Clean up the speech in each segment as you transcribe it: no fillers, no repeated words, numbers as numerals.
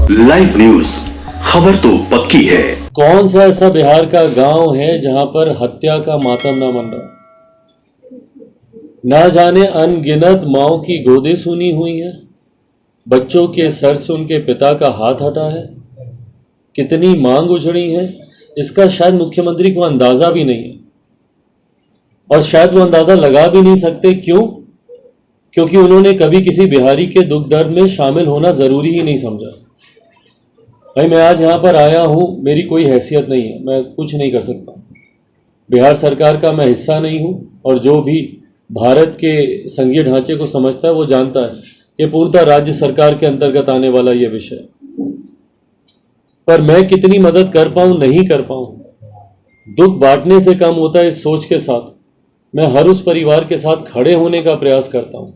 Live news, खबर तो पक्की है। कौन सा ऐसा बिहार का गांव है जहां पर हत्या का मातम ना मन रहा? ना जाने अनगिनत माओ की गोदें सुनी हुई है, बच्चों के सर से उनके पिता का हाथ हटा है, कितनी मांग उजड़ी है, इसका शायद मुख्यमंत्री को अंदाजा भी नहीं है। और शायद वो अंदाजा लगा भी नहीं सकते। क्यों? क्योंकि उन्होंने कभी किसी बिहारी के दुख दर्द में शामिल होना जरूरी ही नहीं समझा। भाई मैं आज यहाँ पर आया हूँ, मेरी कोई हैसियत नहीं है, मैं कुछ नहीं कर सकता। बिहार सरकार का मैं हिस्सा नहीं हूँ, और जो भी भारत के संघीय ढांचे को समझता है वो जानता है कि पूर्णतः राज्य सरकार के अंतर्गत आने वाला ये विषय। पर मैं कितनी मदद कर पाऊँ नहीं कर पाऊँ, दुख बांटने से कम होता है, इस सोच के साथ मैं हर उस परिवार के साथ खड़े होने का प्रयास करता हूँ।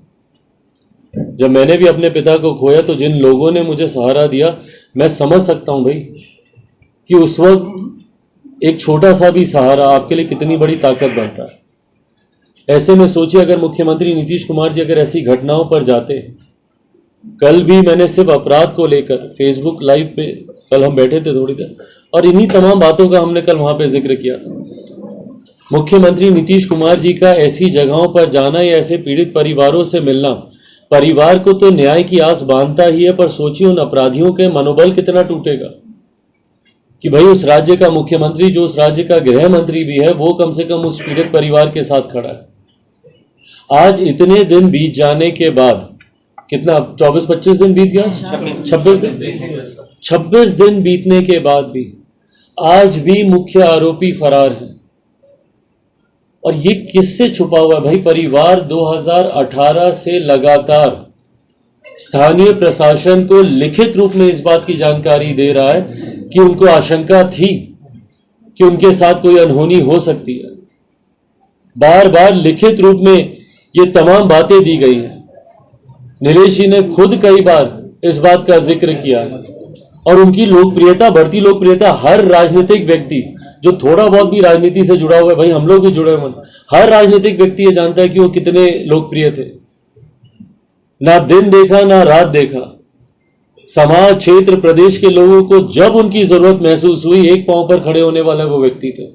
जब मैंने भी अपने पिता को खोया तो जिन लोगों ने मुझे सहारा दिया, मैं समझ सकता हूं भाई कि उस वक्त एक छोटा सा भी सहारा आपके लिए कितनी बड़ी ताकत बनता है। ऐसे में सोचिए, अगर मुख्यमंत्री नीतीश कुमार जी अगर ऐसी घटनाओं पर जाते। कल भी मैंने सिर्फ अपराध को लेकर फेसबुक लाइव पे, कल हम बैठे थे थोड़ी देर, और इन्हीं तमाम बातों का हमने कल वहां पे जिक्र किया था। मुख्यमंत्री नीतीश कुमार जी का ऐसी जगहों पर जाना या ऐसे पीड़ित परिवारों से मिलना परिवार को तो न्याय की आस बांधता ही है, पर सोचिए उन अपराधियों के मनोबल कितना टूटेगा कि भाई उस राज्य का मुख्यमंत्री, जो उस राज्य का गृह मंत्री भी है, वो कम से कम उस पीड़ित परिवार के साथ खड़ा है। आज इतने दिन बीत जाने के बाद, कितना 24-25 दिन बीत गया, 26 दिन बीतने के बाद भी आज भी मुख्य आरोपी फरार है। और ये किससे छुपा हुआ है भाई? परिवार 2018 से लगातार स्थानीय प्रशासन को लिखित रूप में इस बात की जानकारी दे रहा है कि उनको आशंका थी कि उनके साथ कोई अनहोनी हो सकती है। बार बार लिखित रूप में ये तमाम बातें दी गई हैं। नीलेश जी ने खुद कई बार इस बात का जिक्र किया है, और उनकी लोकप्रियता, बढ़ती लोकप्रियता, हर राजनीतिक व्यक्ति जो थोड़ा बहुत भी राजनीति से जुड़ा हुआ है, भाई हम लोग भी जुड़े हुए, हर राजनीतिक व्यक्ति ये जानता है कि वो कितने लोकप्रिय थे। ना दिन देखा ना रात देखा, समाज, क्षेत्र, प्रदेश के लोगों को जब उनकी जरूरत महसूस हुई, एक पांव पर खड़े होने वाले वो व्यक्ति थे।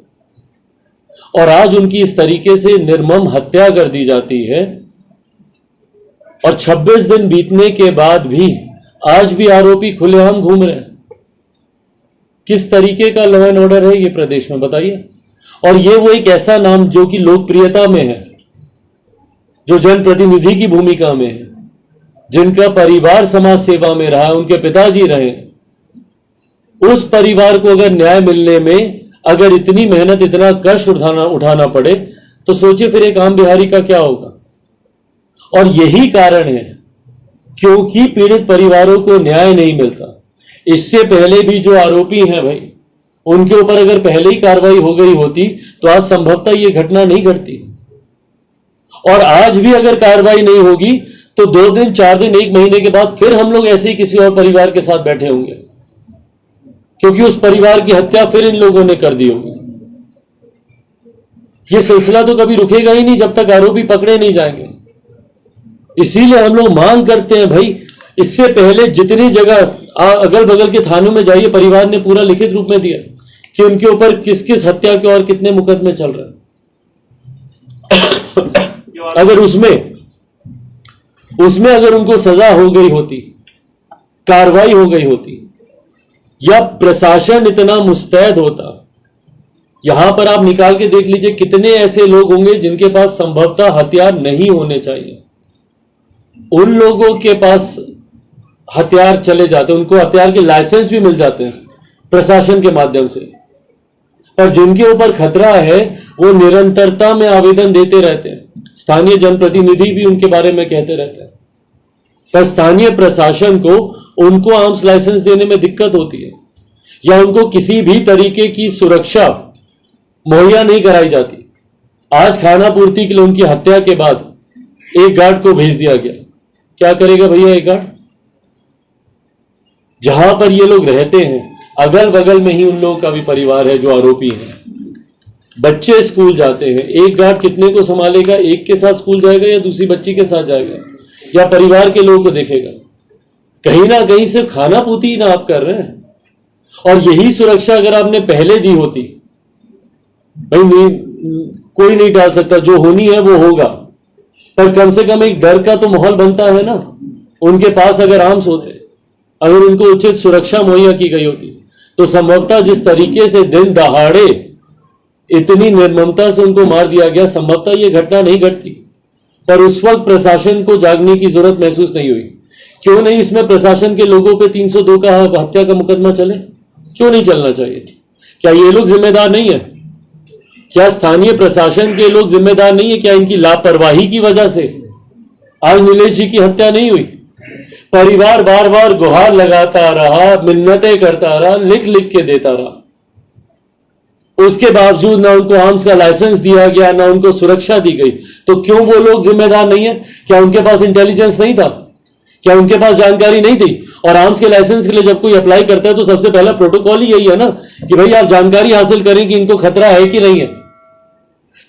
और आज उनकी इस तरीके से निर्मम हत्या कर दी जाती है, और 26 दिन बीतने के बाद भी आज भी आरोपी खुलेआम घूम रहे हैं। किस तरीके का लॉ एंड ऑर्डर है ये प्रदेश में, बताइए? और ये वो एक ऐसा नाम जो कि लोकप्रियता में है, जो जनप्रतिनिधि की भूमिका में है, जिनका परिवार समाज सेवा में रहा, उनके पिताजी रहे, उस परिवार को अगर न्याय मिलने में अगर इतनी मेहनत, इतना कष्ट उठाना पड़े, तो सोचिए फिर एक आम बिहारी का क्या होगा। और यही कारण है क्योंकि पीड़ित परिवारों को न्याय नहीं मिलता। इससे पहले भी जो आरोपी हैं भाई, उनके ऊपर अगर पहले ही कार्रवाई हो गई होती तो आज संभवतः ये घटना नहीं घटती। और आज भी अगर कार्रवाई नहीं होगी तो 2 दिन, 4 दिन, 1 महीने के बाद फिर हम लोग ऐसे ही किसी और परिवार के साथ बैठे होंगे, क्योंकि उस परिवार की हत्या फिर इन लोगों ने कर दी होगी। ये सिलसिला तो कभी रुकेगा ही नहीं जब तक आरोपी पकड़े नहीं जाएंगे। इसीलिए हम लोग मांग करते हैं भाई, इससे पहले जितनी जगह अगल बगल के थानों में जाइए, परिवार ने पूरा लिखित रूप में दिया कि उनके ऊपर किस किस हत्या के और कितने मुकदमे चल रहे हैं। अगर उसमें अगर उनको सजा हो गई होती, कार्रवाई हो गई होती, या प्रशासन इतना मुस्तैद होता, यहां पर आप निकाल के देख लीजिए कितने ऐसे लोग होंगे जिनके पास संभवतः हथियार नहीं होने चाहिए, उन लोगों के पास हथियार चले जाते हैं, उनको हथियार के लाइसेंस भी मिल जाते हैं प्रशासन के माध्यम से। पर जिनके ऊपर खतरा है वो निरंतरता में आवेदन देते रहते हैं, स्थानीय जनप्रतिनिधि भी उनके बारे में कहते रहते हैं, पर स्थानीय प्रशासन को उनको आर्म्स लाइसेंस देने में दिक्कत होती है, या उनको किसी भी तरीके की सुरक्षा मुहैया नहीं कराई जाती। आज खाना पूर्ति के लिए उनकी हत्या के बाद एक गार्ड को भेज दिया गया। क्या करेगा भैया एक गार्ड? जहां पर ये लोग रहते हैं अगल बगल में ही उन लोगों का भी परिवार है जो आरोपी है। बच्चे स्कूल जाते हैं, एक गार्ड कितने को संभालेगा? एक के साथ स्कूल जाएगा या दूसरी बच्ची के साथ जाएगा, या परिवार के लोगों को देखेगा? कहीं ना कहीं सिर्फ खाना पूती ही ना आप कर रहे हैं। और यही सुरक्षा अगर आपने पहले दी होती, भाई नहीं, कोई नहीं डाल सकता, जो होनी है वो होगा, पर कम से कम एक डर का तो माहौल बनता है ना। उनके पास अगर आर्म्स होते, अगर उनको उचित सुरक्षा मुहैया की गई होती, तो संभवतः जिस तरीके से दिन दहाड़े इतनी निर्ममता से उनको मार दिया गया, संभवतः ये घटना नहीं घटती। पर उस वक्त प्रशासन को जागने की जरूरत महसूस नहीं हुई। क्यों नहीं इसमें प्रशासन के लोगों पे 302 का हत्या का मुकदमा चले? क्यों नहीं चलना चाहिए? क्या ये लोग जिम्मेदार नहीं है? क्या स्थानीय प्रशासन के लोग जिम्मेदार नहीं है? क्या इनकी लापरवाही की वजह से आज नीलेश जी की हत्या नहीं हुई? परिवार बार बार गुहार लगाता रहा, मिन्नतें करता रहा, लिख लिख के देता रहा, उसके बावजूद ना उनको आर्म्स का लाइसेंस दिया गया, ना उनको सुरक्षा दी गई। तो क्यों वो लोग जिम्मेदार नहीं है? क्या उनके पास इंटेलिजेंस नहीं था? क्या उनके पास जानकारी नहीं थी? और आर्म्स के लाइसेंस के लिए जब कोई अप्लाई करता है तो सबसे पहला प्रोटोकॉल ही यही है ना कि भाई आप जानकारी हासिल करें कि इनको खतरा है कि नहीं है।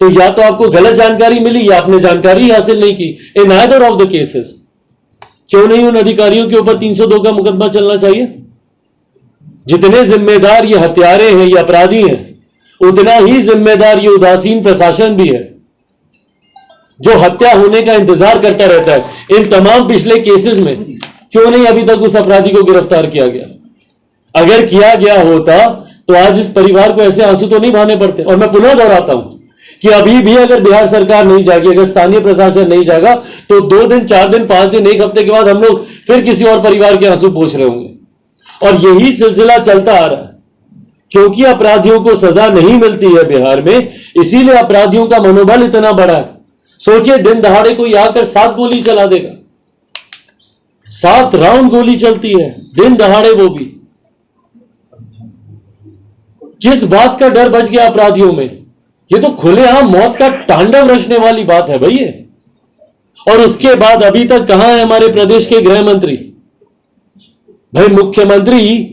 तो या तो आपको गलत जानकारी मिली या आपने जानकारी हासिल नहीं की। In either of the cases क्यों नहीं उन अधिकारियों के ऊपर 302 का मुकदमा चलना चाहिए? जितने जिम्मेदार ये हत्यारे हैं, ये अपराधी हैं, उतना ही जिम्मेदार ये उदासीन प्रशासन भी है जो हत्या होने का इंतजार करता रहता है। इन तमाम पिछले केसेस में क्यों नहीं अभी तक उस अपराधी को गिरफ्तार किया गया? अगर किया गया होता तो आज इस परिवार को ऐसे आंसू तो नहीं बहाने पड़ते। और मैं पुनः दोहराता हूं कि अभी भी अगर बिहार सरकार नहीं जागी, अगर स्थानीय प्रशासन नहीं जागा, तो 2 दिन, 4 दिन, 5 दिन, 1 हफ्ते के बाद हम लोग फिर किसी और परिवार के आंसू पोंछ रहे होंगे। और यही सिलसिला चलता आ रहा है क्योंकि अपराधियों को सजा नहीं मिलती है बिहार में, इसीलिए अपराधियों का मनोबल इतना बड़ा है। सोचिए, दिन दहाड़े कोई आकर 7 गोली चला देगा, 7 राउंड गोली चलती है दिन दहाड़े, वो भी किस बात का डर बच गया अपराधियों में? ये तो खुलेआम मौत का तांडव रचने वाली बात है भाई ये। और उसके बाद अभी तक कहां है हमारे प्रदेश के गृह मंत्री? भाई मुख्यमंत्री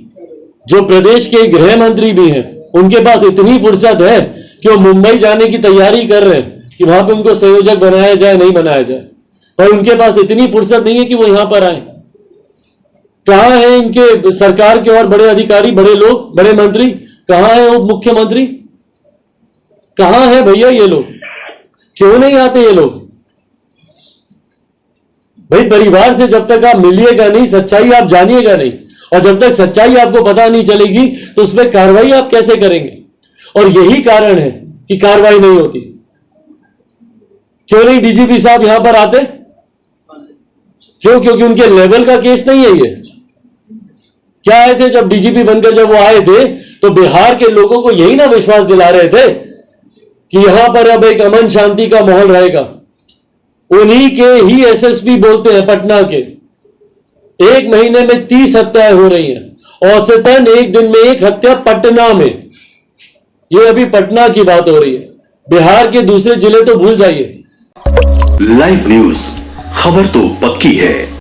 जो प्रदेश के गृह मंत्री भी हैं, उनके पास इतनी फुर्सत है कि वो मुंबई जाने की तैयारी कर रहे हैं कि वहां पे उनको संयोजक बनाया जाए, नहीं बनाया जाए, पर उनके पास इतनी फुर्सत नहीं है कि वो यहां पर आए। कहां है इनके सरकार के और बड़े अधिकारी, बड़े लोग, बड़े मंत्री? कहां है उप मुख्यमंत्री? कहां है भैया ये लोग? क्यों नहीं आते ये लोग? भाई परिवार से जब तक आप मिलिएगा नहीं, सच्चाई आप जानिएगा नहीं, और जब तक सच्चाई आपको पता नहीं चलेगी तो उस पर कार्रवाई आप कैसे करेंगे? और यही कारण है कि कार्रवाई नहीं होती। क्यों नहीं डीजीपी साहब यहां पर आते? क्यों? क्योंकि उनके लेवल का केस नहीं है ये। क्या आए थे जब डीजीपी बनकर, जब वो आए थे तो बिहार के लोगों को यही ना विश्वास दिला रहे थे कि यहां पर अब एक अमन शांति का माहौल रहेगा। उन्हीं के ही एसएसपी बोलते हैं पटना के, 1 महीने में 30 हत्याएं हो रही हैं, औसतन एक दिन में 1 हत्या पटना में। ये अभी पटना की बात हो रही है, बिहार के दूसरे जिले तो भूल जाइए। लाइव न्यूज, खबर तो पक्की है।